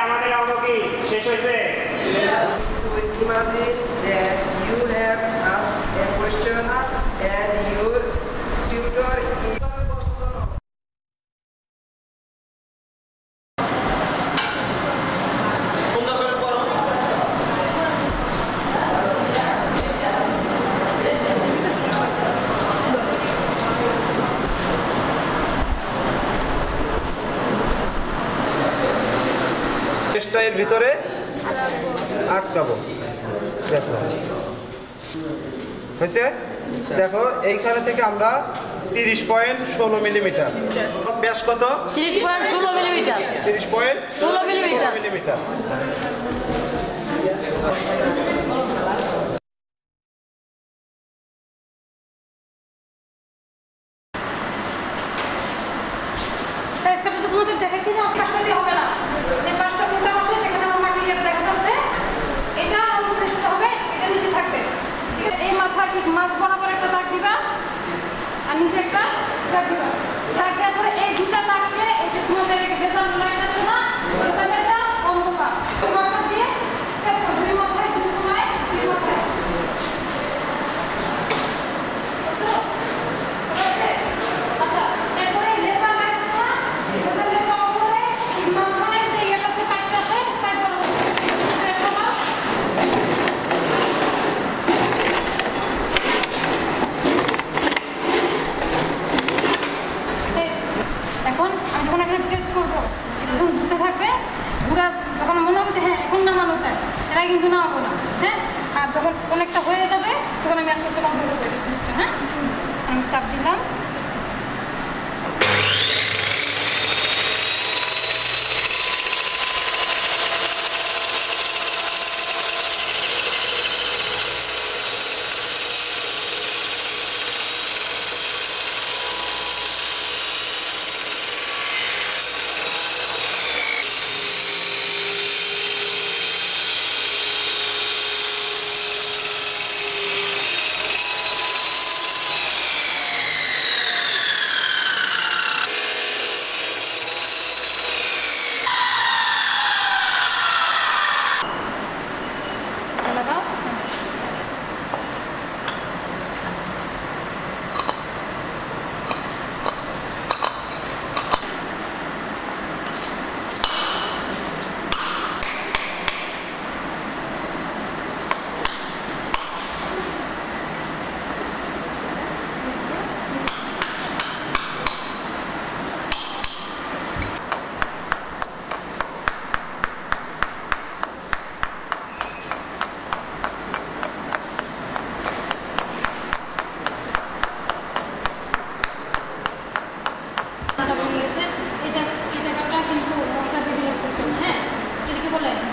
আমাদের অঙ্ক কি শেষ হয়েছে? Imagine that you have asked a question and your tutor is এর ভিতরে আটকাবো। দেখো হয়েছে, দেখো এইখানে থেকে আমরা 30.16 মিলিমিটার, ব্যাস কত? 30.16 মিলিমিটার। 30.16 মিলিমিটার। মাছ বরাবর একটা দাগ দিবা আর নিচে একটা দাগ দিবা। দাগ দেওয়ার পরে এই দুটা দাগকে এই যে তোমাদের ভেজাল লাইন আছে না, ভেজালটা অন্ধকা মাথা দিয়ে স্কেচ করো, দুই মাথায় দুই কোণায় দুই মাথায়। আচ্ছা, এরপরে লেজার লাইন আছে না, লেজার লাইনটা উপরে এই মাঝখানের যে ইয়েটা আছে, পাইপটা আছে, পাইপ বরাবর এখন আমি যখন একটা প্রেস করবো, এটা যখন ঘুরতে থাকবে, ঘুরা যখন মনে হবে যে হ্যাঁ এখন নামানো যায়, এরা কিন্তু নামাবো না। হ্যাঁ, আর যখন অনেকটা হয়ে যাবে তখন আমি আস্তে আস্তে কন্ট্রোল করবো এটা সুইচটা। হ্যাঁ, আমি চাপ দিলাম। লাগাও।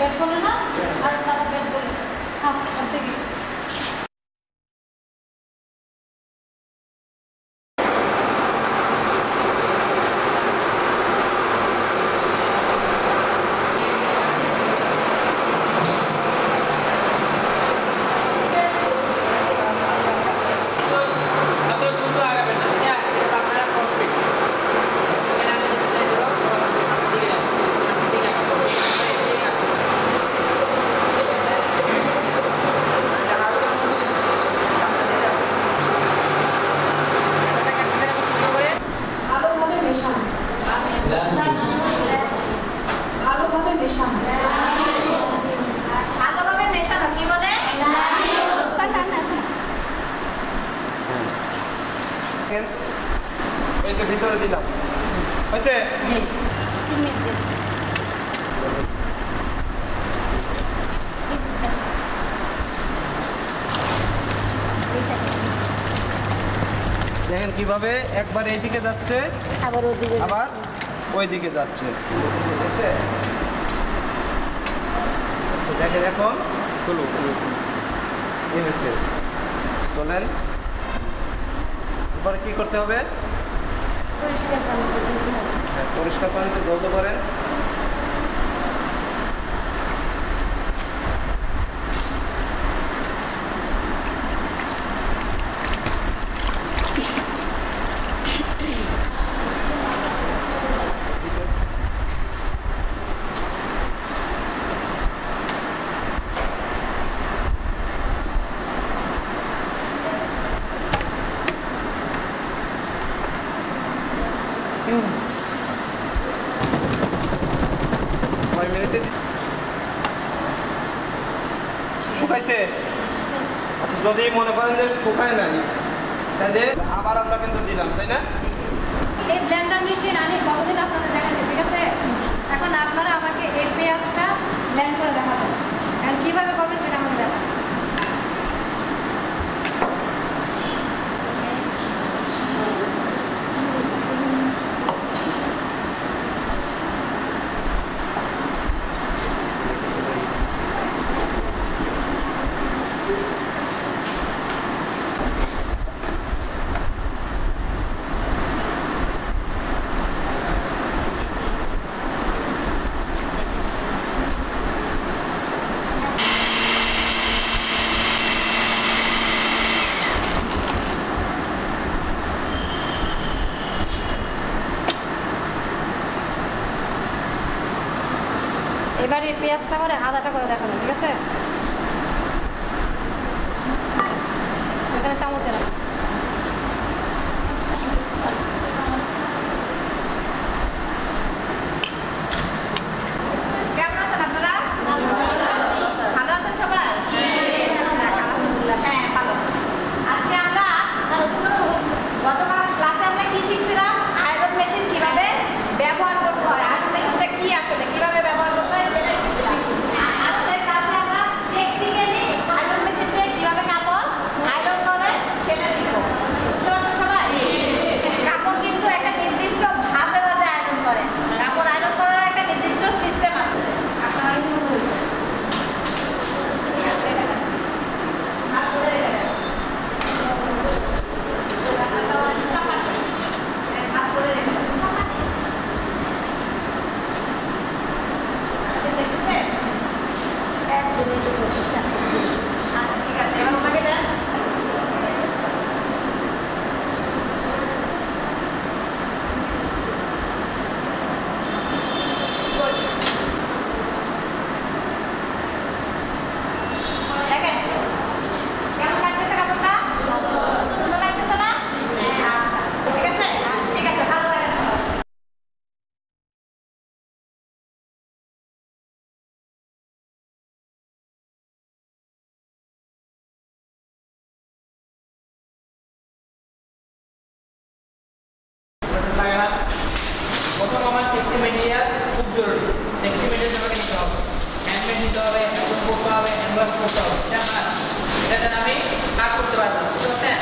ব্যাট বলে না, আর তারা ব্যাট বলে হাত থেকে। এই যে ভিতরে দিলাম, হয়েছে? দেখেন কিভাবে একবার এইদিকে যাচ্ছে আবার ওদিকে, আবার ওই দিকে যাচ্ছে। ঠিক আছে, দেখেন এখন চলো এই হয়েছে। চলেন এবার কি করতে হবে? পরিষ্কার পানিতে ধৌত করেন। কয় মিনিটে শুকাইছে? আচ্ছা, যদি মনে করেন যে শুকায় নাই তাহলে আবার আমরা কিন্তু দিলাম, তাই না? এই ব্লেন্ডার মেশিন আমি কতদিন আপনাদের দেখাচ্ছি, ঠিক আছে? এখন আপনারা আমাকে এই পেঁয়াজটা ব্লেন্ড করে দেখাবেন, এখন কীভাবে করবেন সেটা আমাকে দেখান। এবার এই পেঁয়াজটা করে আদাটা করে দেখাবেন, ঠিক আছে? এখানে চামচে রাখবেন। কেমন আছেন আপনারা? ভালো আছেন সবাই? আলহামদুলিল্লাহ, হ্যাঁ ভালো। আজকে আমরা গতকাল ক্লাসে আমরা কি শিখছিলাম? আয়রন মেশিন কিভাবে ব্যবহার করতে হয়, আয়রন মেশিনটা কি আসলে কিভাবে ব্যবহার করতে হয় সেটা শিখছিলাম। আজকের ক্লাসে আমরা টেকনিক্যালি আয়রন মেশিন দিয়ে কিভাবে কাপড় আয়রন করে সেটা শিখবো। বুঝতে পারছেন সবাই? কাপড় কিন্তু একটা নির্দিষ্ট ভাঁজে ভাঁজে আয়রন করে। কাপড় আয়রন করার একটা নির্দিষ্ট সিস্টেম আছে। আপনারা কি মনে হয়েছে? ঠিক আছে, এবার ওনাকে দেন। দেখেন কেমন লাগতেছে কাপড়টা? সুন্দর লাগতেছে না? আচ্ছা, ঠিক আছে, ঠিক আছে, ভালো লাগে। প্রথম আমার সেফটি মেটেরিয়াল খুব জরুরি। সেফটি মেটেরিয়াল আমাকে নিতে হবে, হ্যান্ডমেড নিতে হবে, হ্যান্ড করতে হবে, হ্যান্ড ওয়াশ করতে হবে। এটা যেন আমি কাজ করতে পারবো, বুঝতে পারছেন?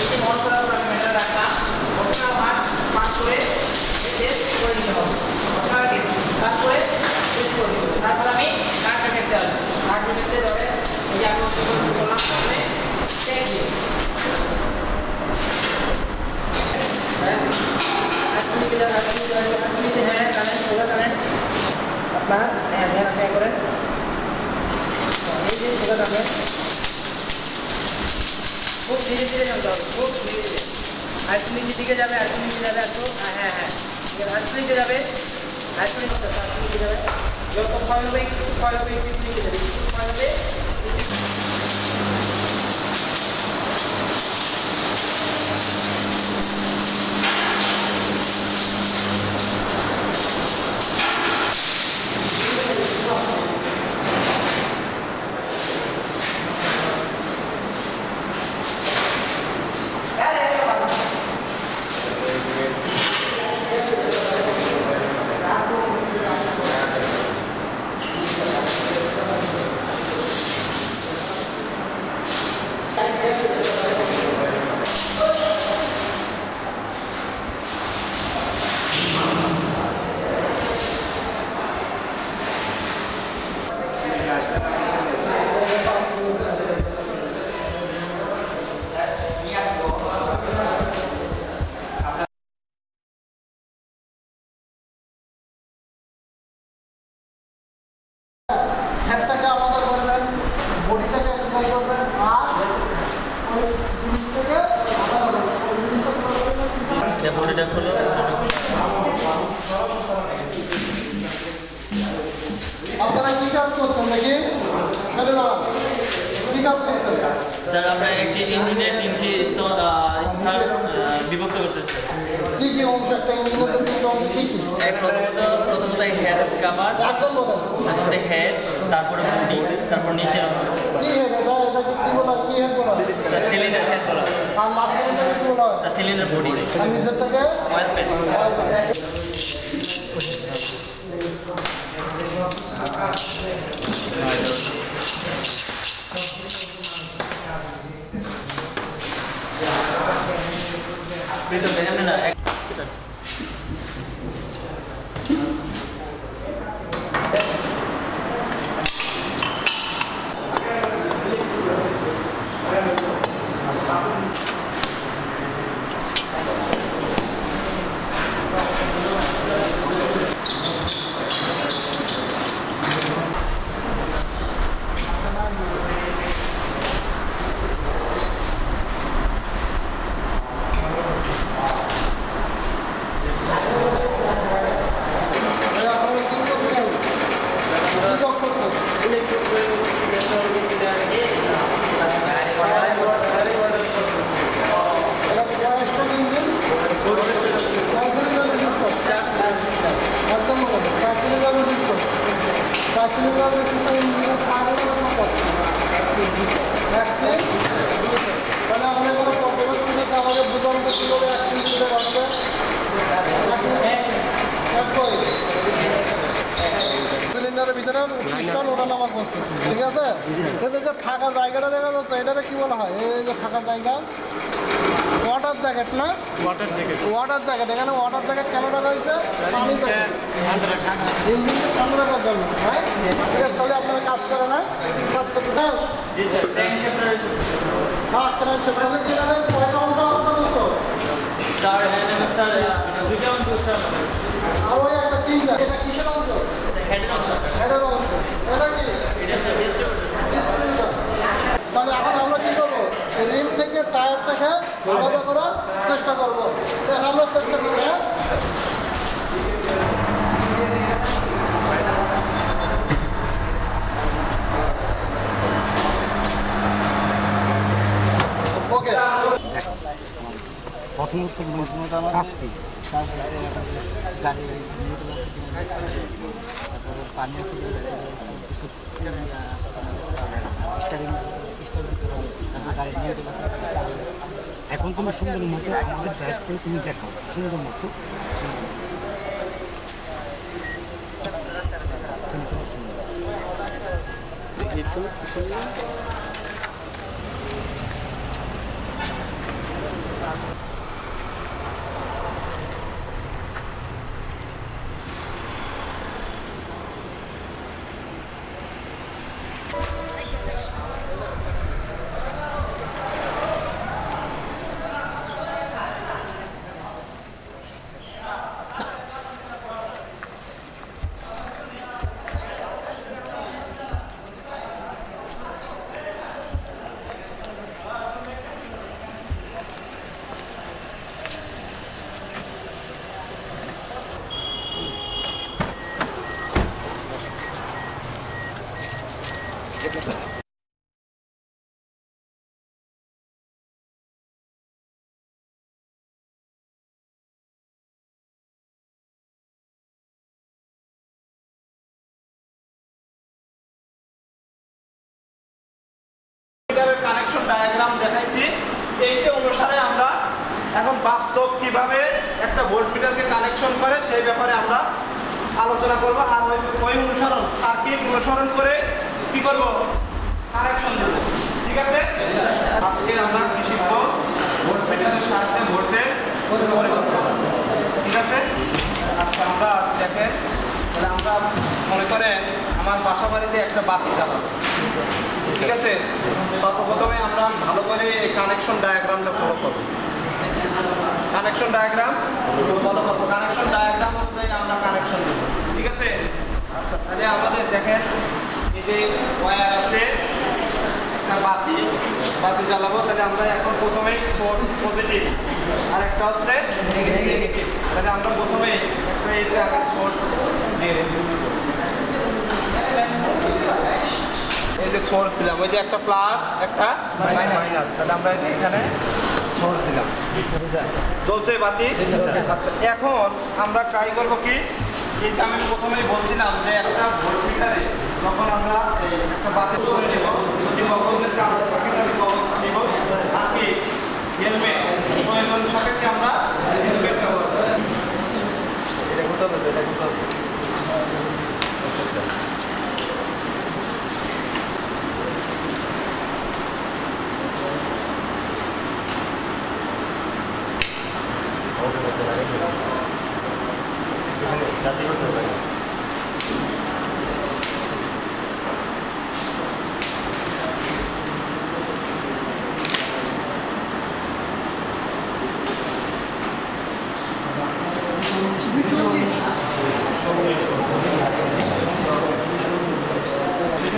এটি মন করার পর আমি মেটেরিয়াল রাখলাম। প্রথমে আমার পাস করে টেস্ট করে নিতে হবে, পাস করে টেস্ট করে নিতে হবে। তারপর আমি কাঠটা খেতে হবে, কাঠটা খেতে ধরে এই যে আমি বললাম প্রথমে চেক দিই। আপনার হ্যাঁ হ্যাঁ করেন এই যে সোজা থাকবেন, খুব ধীরে ধীরে চলতে হবে, খুব ধীরে ধীরে। আর একটু নিচের দিকে যাবে, আর একটু নিচে যাবে, একটু হ্যাঁ হ্যাঁ হ্যাঁ আর একটু নিচে যাবে, আর একটু নিচে যাবে। যত ক্ষয় হবে একটু ক্ষয় হবে, একটু নিচে যাবে, একটু ক্ষয় হবে। হেডটাকে আলাদা করবেন, বডিটাকে এক্সারসাইজ করবেন, আর ওই জিনিসটাকে আলাদা করবেন। ওই জিনিসটা বডিটা খোলো। আপনারা কি কাজ করছেন দেখি? সরে দাঁড়ান। কি কাজ করছেন? স্যার আমরা একটি ইঞ্জিনের 3টি স্তর বিভক্ত করতেছে। কি কি অংশ একটা ইঞ্জিনের তিনটা অংশ কি কি? প্রথমত হেড কাভার, একদম বলেন। তারপরে হেড, তারপরে বডি, তারপর নিচের অংশ। কি হেড এটা কি বলা হয়? কি হেড বলা হয়? সিলিন্ডার হেড বলা হয়। আর মাঝখানে কি বলা হয়? Cylinder body. আর নিচেরটাকে অয়েল প্যাড। সিলিন্ডারের ভিতরে পিস্টন ওঠানামা করছে, ঠিক আছে? এই যে ফাঁকা জায়গাটা দেখা যাচ্ছে এটাকে কি বলা হয়? এই যে ফাঁকা জায়গা, ওয়াটার জ্যাকেট না? Water jacket. এখানে ওয়াটার জ্যাকেট কেন রাখা হয়েছে? পানি জ্যাকেট, ইঞ্জিনকে ঠান্ডা রাখার জন্য। হ্যাঁ, ঠিক আছে। তাহলে আপনারা কাজ করে না, কাজ করতে চান? হ্যাঁ, তাহলে কি জানেন কয়টা অংশ আমরা বলছো? আর ওই একটা তিনটা, এটা কিসের অংশ? হেডের অংশ। এটা কি? তাহলে এখন আমরা কি করবো? রিম থেকে টায়ারটাকে আলাদা করার চেষ্টা করবো। আমরা চেষ্টা করি। হ্যাঁ, ওকে। প্রথমত আমার কাজ কি তারপরে গাড়ি তারপরে পানি আছে গাড়ি নিয়ে এখন তুমি সুন্দর মতো আমাদের ড্রাইভ করে তুমি দেখো সুন্দর মতো কানেকশন ডায়াগ্রাম দেখাইছি। এইটা অনুসারে আমরা এখন বাস্তব কিভাবে একটা ভোল্টমিটারকে কানেকশন করে সেই ব্যাপারে আমরা আলোচনা করব। আর ওই অনুসরণ সার্কিট অনুসরণ করে কি করব? কানেকশন দেব। ঠিক আছে? আজকে আমরা কি শিখব? ভোল্টমিটারের সাহায্যে ভোল্টেজ পরিবর্তন। ঠিক আছে? আচ্ছা, আমরা দেখেন তাহলে আমরা মনে করেন আমার বাসা বাড়িতে একটা বাতি জ্বালাবো। ঠিক আছে? সর্বপ্রথমে আমরা ভালো করে এই কানেকশন ডায়াগ্রামটা ফলো করব। কানেকশন ডায়াগ্রাম ফলো করবো। কানেকশন ডায়াগ্রাম অনুযায়ী আমরা কানেকশন দেব। ঠিক আছে? আচ্ছা, তাহলে আমাদের দেখেন এই যে ওয়্যার আছে, একটা বাতি জ্বালাবো। তাহলে আমরা এখন প্রথমেই সোর্স পজিটিভ আর একটা হচ্ছে নেগেটিভ। তাহলে আমরা প্রথমেই একটা এই যে আগে সোর্স এই যে সোর্স দিলাম, ওই যে একটা প্লাস একটা মাইনাস। তাহলে আমরা এখানে চলছে বাতি? আচ্ছা, এখন আমরা ট্রাই করবো কি, এই যে আমি প্রথমেই বলছিলাম যে একটা ভোল্টমিটারে যখন আমরা একটা বাতি করে নেব, যদি গগলের কাজ থাকে তাহলে গগল নিব, আর কি হেলমেট প্রয়োজন সাপেক্ষে আমরা হেলমেট ব্যবহার করি। এটা কোথাও এটা কোথাও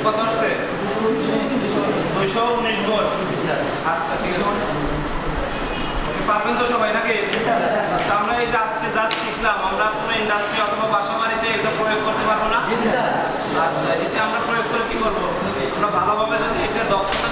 কত আসছে? 219 ভোল্ট। আচ্ছা ঠিক আছে, পারবেন তো সবাই নাকি? আচ্ছা, আমরা এই যে আজকে যা শিখলাম, আমরা কোনো ইন্ডাস্ট্রি অথবা বাসা বাড়িতে এটা প্রয়োগ করতে পারবো না? আচ্ছা, এতে আমরা প্রয়োগ করে কি করবো? আমরা ভালোভাবে যদি এটা দক্ষতা